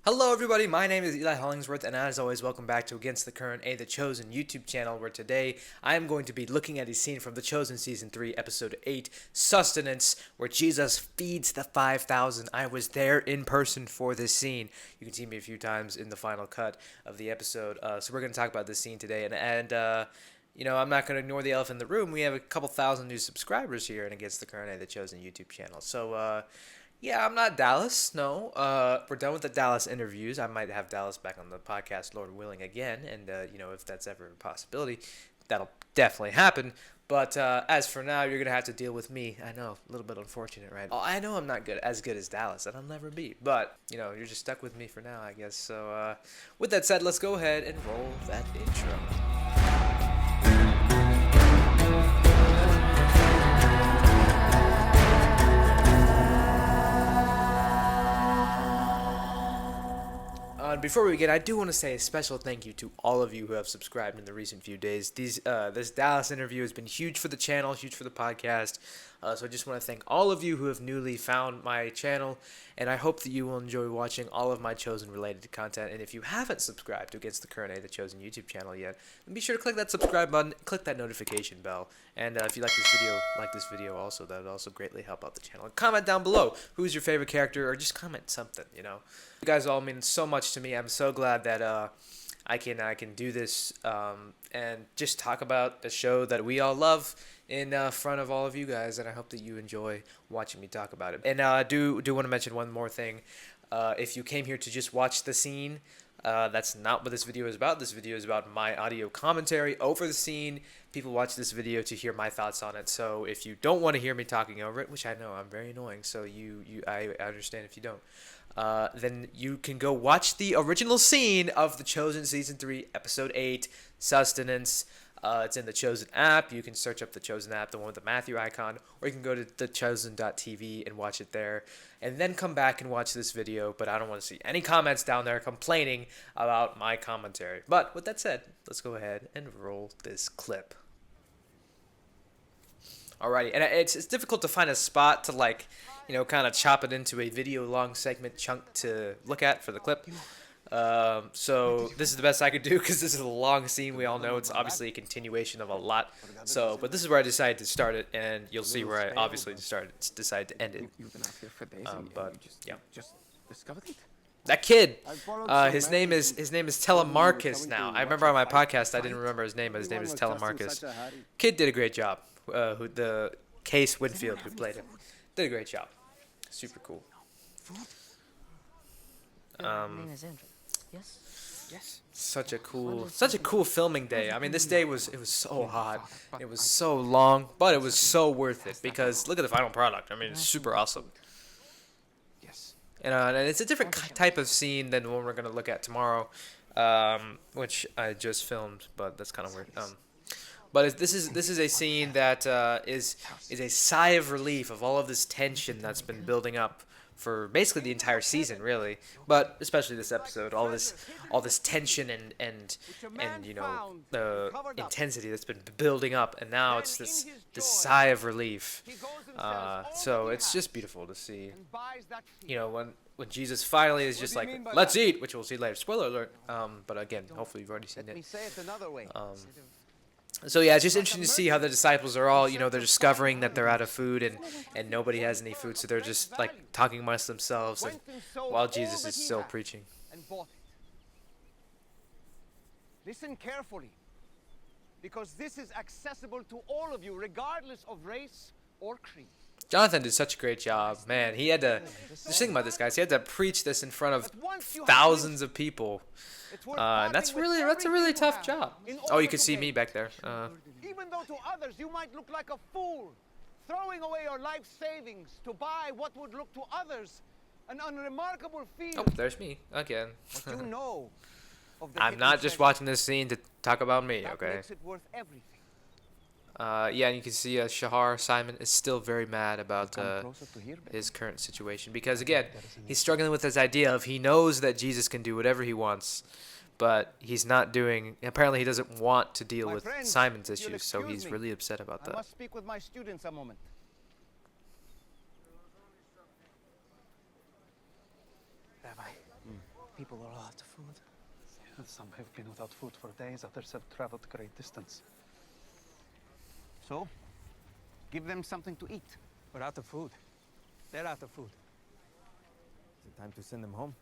Hello everybody, my name is Eli Hollingsworth, and as always, welcome back to Against the Current, The Chosen YouTube channel, where today I am going to be looking at a scene from The Chosen Season 3, Episode 8, Sustenance, where Jesus feeds the 5,000. I was there in person for this scene. You can see me a few times in the final cut of the episode, so we're going to talk about this scene today, and I'm not going to ignore the elephant in the room. We have a couple thousand new subscribers here in Against the Current, The Chosen YouTube channel, so, yeah, I'm not Dallas. No, we're done with the Dallas interviews. I might have Dallas back on the podcast, Lord willing, again. And if that's ever a possibility, that'll definitely happen. But as for now, you're gonna have to deal with me. I know, a little bit unfortunate, right? Oh, I know I'm not as good as Dallas, and I'll never be. But you're just stuck with me for now, I guess. So, with that said, let's go ahead and roll that intro. Before we begin, I do want to say a special thank you to all of you who have subscribed in the recent few days. This Dallas interview has been huge for the channel, huge for the podcast. So I just want to thank all of you who have newly found my channel, and I hope that you will enjoy watching all of my Chosen-related content. And if you haven't subscribed to Against the Current, The Chosen YouTube channel yet, then be sure to click that subscribe button, click that notification bell, and if you like this video also, that would also greatly help out the channel. And comment down below who's your favorite character, or just comment something. You guys all mean so much to me. I'm so glad that I can do this and just talk about the show that we all love in front of all of you guys, and I hope that you enjoy watching me talk about it. And I do want to mention one more thing. If you came here to just watch the scene, that's not what this video is about. This video is about my audio commentary over the scene. People watch this video to hear my thoughts on it. So if you don't want to hear me talking over it, which I know I'm very annoying, so I understand if you don't, then you can go watch the original scene of The Chosen Season 3, Episode 8, Sustenance. It's in the Chosen app. You can search up the Chosen app, the one with the Matthew icon, or you can go to thechosen.tv and watch it there, and then come back and watch this video. But I don't want to see any comments down there complaining about my commentary. But with that said, let's go ahead and roll this clip. Alrighty, and it's difficult to find a spot to kind of chop it into a video-long segment chunk to look at for the clip. So this is the best I could do because this is a long scene. We all know it's obviously a continuation of a lot. So, but this is where I decided to start it, and you'll see where I obviously decided to end it. But yeah, that kid, his name is Telemarcus now. I remember on my podcast I didn't remember his name, but his name is Telemarcus. Kid did a great job. The Case Winfield who played him did a great job. Super cool. Yes. Such a cool filming day. I mean, this day was so hot. It was so long, but it was so worth it because look at the final product. I mean, it's super awesome. Yes. And it's a different type of scene than the one we're gonna look at tomorrow, which I just filmed, but that's kind of weird. But this is a scene that is a sigh of relief of all of this tension that's been building up for basically the entire season, really, but especially this episode. All this tension and the intensity that's been building up, and now it's this sigh of relief. So it's just beautiful to see. When Jesus finally is just like, let's eat, which we'll see later. Spoiler alert. But again, hopefully you've already seen it. So yeah, it's just interesting to see how the disciples are all, they're discovering that they're out of food and nobody has any food, so they're just talking amongst themselves and while Jesus is still preaching. Listen carefully, because this is accessible to all of you, regardless of race or creed. Jonathan did such a great job, man. He had to, just think about this, guys. He had to preach this in front of thousands of people. And that's a really tough job. Oh, you can see me back there. Even though to others you might look like a fool, throwing away your life savings to buy what would look to others an unremarkable feat. Oh, there's me again. But you know of the I'm not just watching this scene to talk about me, okay? That makes it worth everything. Yeah, and you can see Shahar Simon is still very mad about his current situation because, again, he's struggling with this idea of he knows that Jesus can do whatever he wants, but he's not doing. Apparently, he doesn't want to deal with Simon's issues, so he's really upset about that. I must speak with my students a moment. Rabbi, people are out of food. Some have been without food for days, others have traveled a great distance. So, give them something to eat. We're out of food. They're out of food. Is it time to send them home?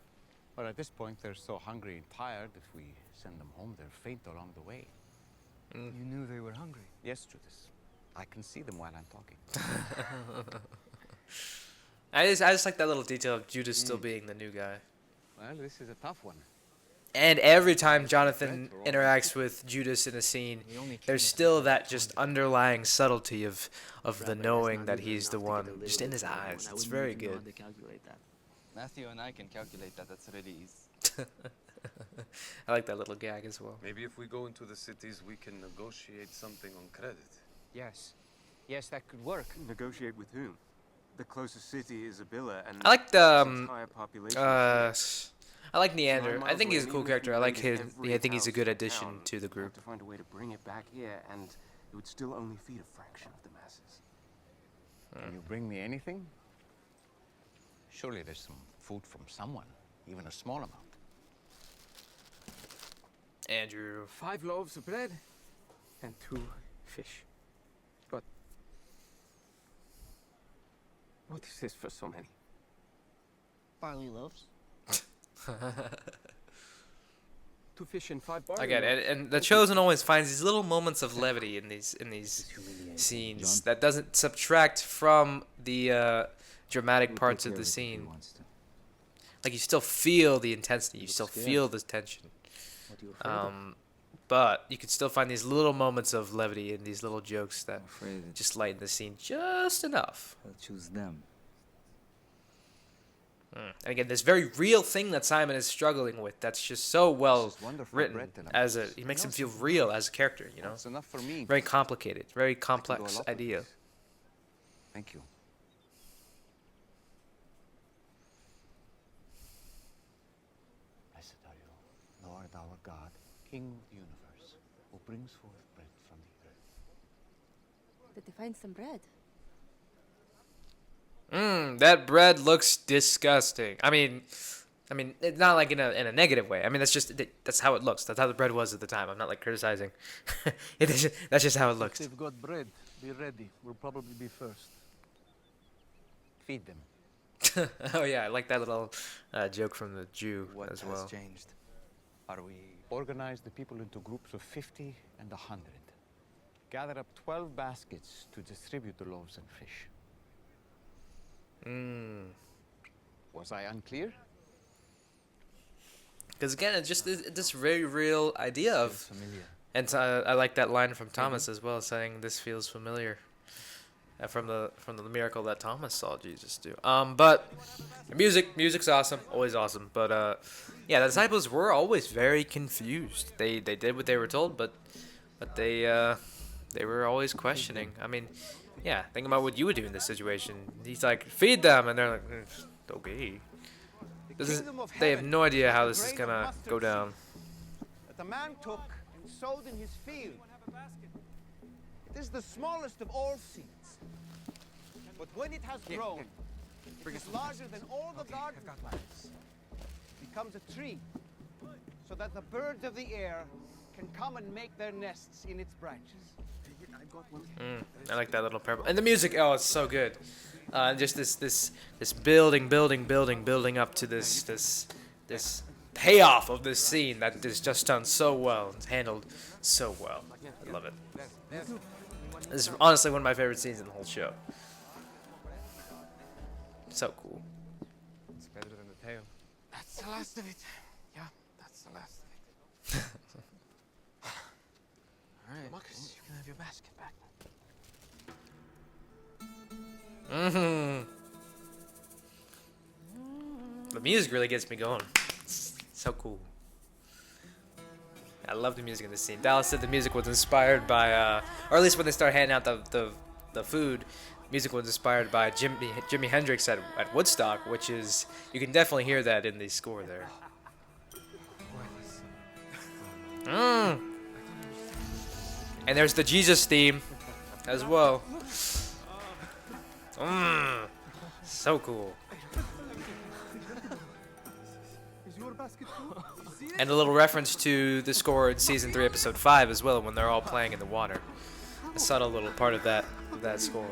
Well, at this point, they're so hungry and tired, if we send them home, they'll faint along the way. You knew they were hungry. Yes, Judas. I can see them while I'm talking. I just like that little detail of Judas still being the new guy. Well, this is a tough one. And every time Jonathan interacts with Judas in a scene, there's still that just underlying subtlety of the knowing that he's the one, just in his eyes. It's very good. Matthew and I can calculate that. That's really easy. I like that little gag as well. Maybe if we go into the cities, we can negotiate something on credit. Yes. Yes, that could work. Negotiate with whom? The closest city is Abila, and I like the entire population. I like Neander. 9 I think miles he's a away, cool even if character. we I like raided his. every I think he's a house good in addition town, to the we'd group. have to find a way to bring it back here, and it would still only feed a fraction of the masses. Can you bring me anything? Surely there's some food from someone, even a small amount. Andrew. 5 loaves of bread and 2 fish. But what is this for so many? Barley loaves. 2 fish and 5 barley Again, loaves. and the Chosen always finds these little moments of levity in these scenes that doesn't subtract from the dramatic parts of the scene. Like you still feel the intensity, you still feel the tension. But you can still find these little moments of levity and these little jokes that just lighten the scene just enough. I'll choose them. And again, this very real thing that Simon is struggling with, that's just so well This is wonderful written bread that I'm as a, he makes him feel real as a character, you know? That's enough for me. Very complicated, very I could go a complex lot with idea. this. Thank you. Blessed are you, Lord our God, King of the universe, who brings forth bread from the earth. Did they find some bread? That bread looks disgusting. I mean, it's not like in a negative way. I mean, that's how it looks. That's how the bread was at the time. I'm not like criticizing. That's just how it If looks. they've got bread, be ready. We'll probably be first. Feed them. Oh yeah, I like that little joke from the Jew What as has well. changed? Are we... Organize the people into groups of 50 and 100. Gather up 12 baskets to distribute the loaves and fish. Was I unclear? Because again, it's just this very real idea of, familiar? and I like that line from Thomas as well, saying this feels familiar, from the miracle that Thomas saw Jesus do. But the music's awesome, always awesome. But yeah, the disciples were always very confused. They did what they were told, but they were always questioning. I mean, yeah, think about what you would do in this situation. He's like, feed them, and they're like, okay. They have no idea how this is gonna go down. That the man took and sowed in his field. It is the smallest of all seeds. But when it has grown, it is larger than all the garden. It becomes a tree, so that the birds of the air can come and make their nests in its branches. I like that little parable, and the music. Oh, it's so good. Just this building up to this payoff of this scene that is just done so well. It's handled so well. I love it. This is honestly one of my favorite scenes in the whole show. So cool. It's better than the tail. That's the last of it. Yeah, that's the last of it. All right, Marcus, you can have your basket back. The music really gets me going. It's so cool. I love the music in this scene. Dallas said the music was inspired by, or at least when they start handing out the food, music was inspired by Jimi Hendrix at Woodstock, which is, you can definitely hear that in the score there. And there's the Jesus theme as well. So cool. Is your basket And a little reference to the score in season 3, episode 5 as well, when they're all playing in the water. A subtle little part of that score.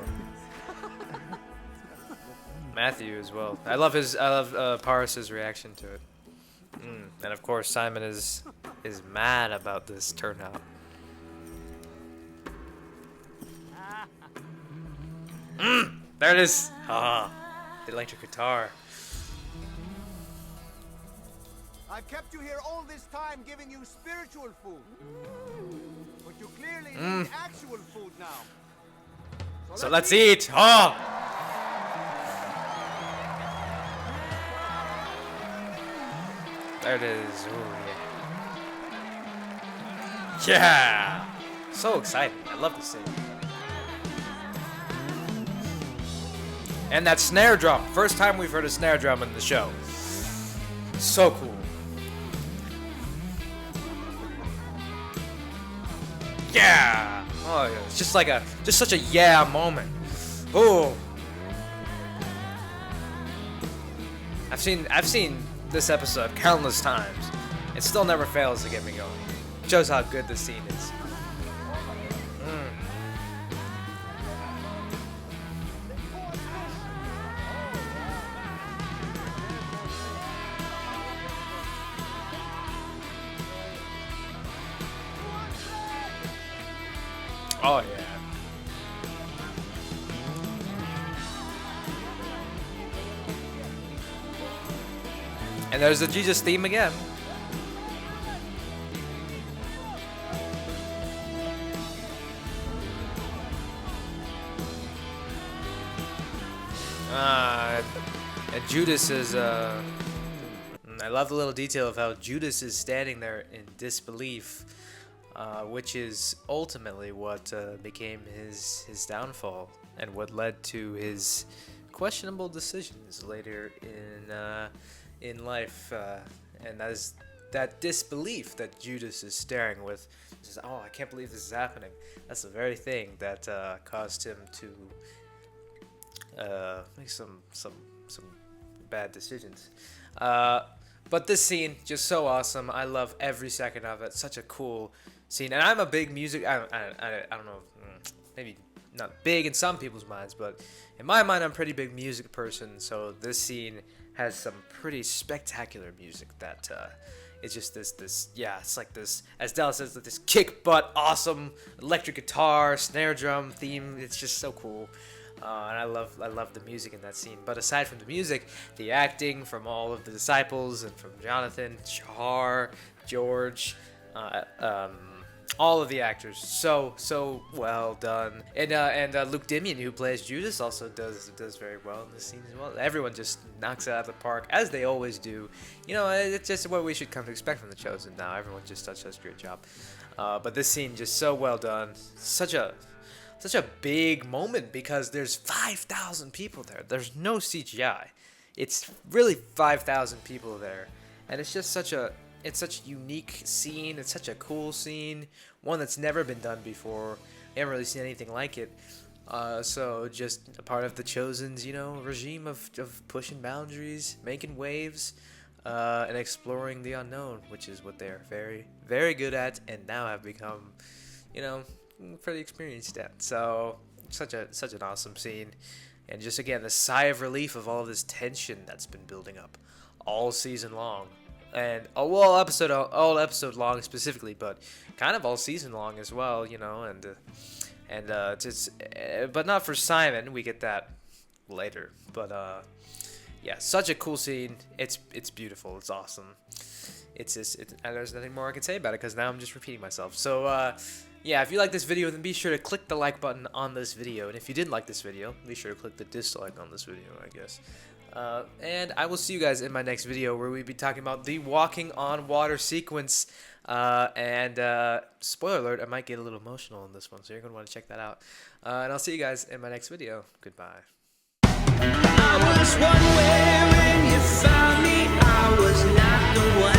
Matthew as well. I love Paris's reaction to it. And of course Simon is mad about this turnout. There it is. Ah, the electric guitar. I've kept you here all this time giving you spiritual food. But you clearly need actual food now. So let's eat. Oh. There it is. Ooh, yeah. Yeah. So exciting. I love this scene. And that snare drum. First time we've heard a snare drum in the show. So cool. Yeah. Oh yeah. It's just such a yeah moment. Oh. I've seen this episode countless times. It still never fails to get me going. It shows how good this scene is. Oh yeah. And there's the Jesus theme again. And Judas is I love the little detail of how Judas is standing there in disbelief, which is ultimately what became his downfall and what led to his questionable decisions later in life, and that is that disbelief that Judas is staring with. Says, "Oh, I can't believe this is happening." That's the very thing that caused him to make some bad decisions. But this scene just so awesome. I love every second of it. Such a cool scene, and I'm a big music. I don't know, maybe not big in some people's minds, but in my mind, I'm a pretty big music person. So this scene has some pretty spectacular music that it's just this yeah, it's like this, as Dallas says, like this kick butt awesome electric guitar snare drum theme. It's just so cool. And I love the music in that scene. But aside from the music, the acting from all of the disciples and from Jonathan, Char, George, all of the actors, so well done. And Luke Dimian, who plays Judas, also does very well in this scene as well. Everyone just knocks it out of the park, as they always do. You know, it's just what we should come to expect from The Chosen now. Everyone just does such a great job. But this scene just so well done. Such a big moment because there's 5,000 people there. There's no CGI. It's really 5,000 people there, and it's just such a unique scene. It's such a cool scene, one that's never been done before. I haven't really seen anything like it. So just a part of The Chosen's, regime of pushing boundaries, making waves, and exploring the unknown, which is what they're very, very good at, and now have become, pretty experienced at. So such an awesome scene, and just again the sigh of relief of all of this tension that's been building up all season long, and all episode long specifically, but kind of all season long as well, and but not for Simon. We get that later, but yeah, such a cool scene. It's beautiful. It's awesome. And there's nothing more I can say about it because now I'm just repeating myself. So yeah, if you like this video, then be sure to click the like button on this video. And if you didn't like this video, be sure to click the dislike on this video, I guess. And I will see you guys in my next video where we'll be talking about the walking on water sequence. And spoiler alert, I might get a little emotional in this one, so you're going to want to check that out. And I'll see you guys in my next video. Goodbye. I was one way when you found me. I was not the one.